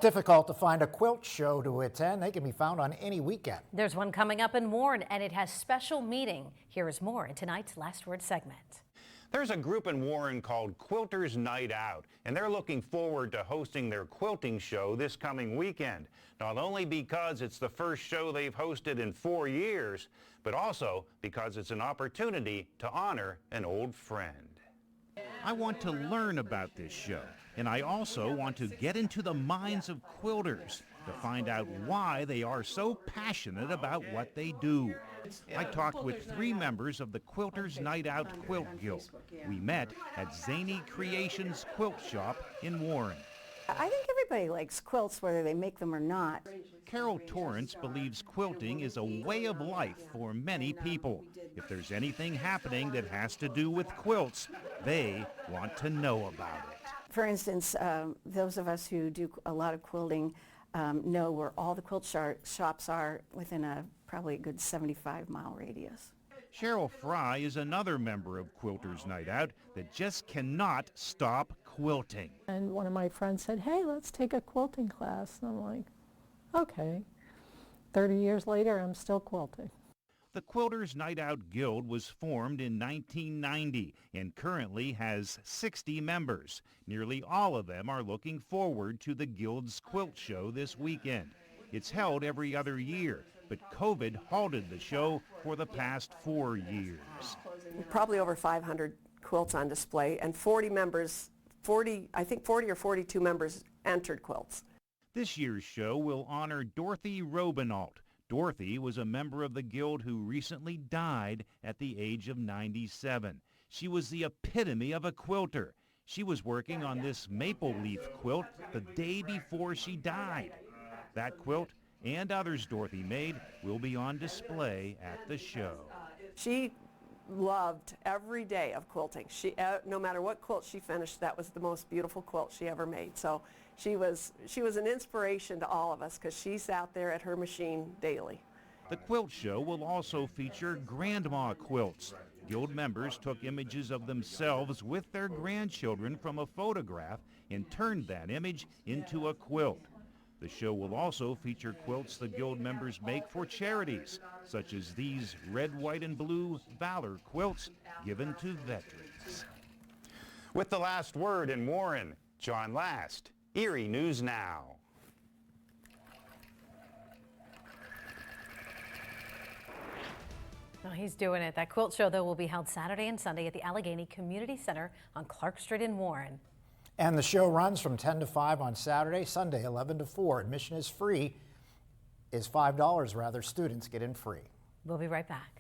Difficult to find a quilt show to attend. They can be found on any weekend. There's one coming up in Warren, and it has special meaning. Here is more in tonight's Last Word segment. There's a group in Warren called Quilters Night Out, and they're looking forward to hosting their quilting show this coming weekend. Not only because it's the first show they've hosted in 4 years, but also because it's an opportunity to honor an old friend. I want to learn about this show, and I also want to get into the minds of quilters to find out why they are so passionate about what they do. I talked with 3 members of the Quilters Night Out Quilt Guild. We met at Zany Creations Quilt Shop in Warren. I think everybody likes quilts, whether they make them or not. Carol Torrance believes quilting is a way of life for many people. If there's anything happening that has to do with quilts, they want to know about it. For instance, those of us who do a lot of quilting know where all the quilt shops are within probably a good 75-mile radius. Cheryl Fry is another member of Quilters Night Out that just cannot stop quilting. And one of my friends said, hey, let's take a quilting class. And I'm like, okay. 30 years later, I'm still quilting. The Quilters Night Out Guild was formed in 1990 and currently has 60 members. Nearly all of them are looking forward to the Guild's quilt show this weekend. It's held every other year, but COVID halted the show for the past 4 years. Probably over 500 quilts on display, and 40 members, I think 40 or 42 members entered quilts. This year's show will honor Dorothy Robinault. Dorothy was a member of the Guild who recently died at the age of 97. She was the epitome of a quilter. She was working on this maple leaf quilt the day before she died. That quilt and others Dorothy made will be on display at the show. She loved every day of quilting. No matter what quilt she finished, that was the most beautiful quilt she ever made. So she was an inspiration to all of us because she sat there at her machine daily. The quilt show will also feature grandma quilts. Guild members took images of themselves with their grandchildren from a photograph and turned that image into a quilt. The show will also feature quilts the Guild members make for charities, such as these red, white, and blue Valor quilts given to veterans. With the last word in Warren, John Last, Erie News Now. Well, he's doing it. That quilt show, though, will be held Saturday and Sunday at the Allegheny Community Center on Clark Street in Warren. And the show runs from 10 to 5 on Saturday, Sunday 11 to 4. Admission is free, is $5 rather. Students get in free. We'll be right back.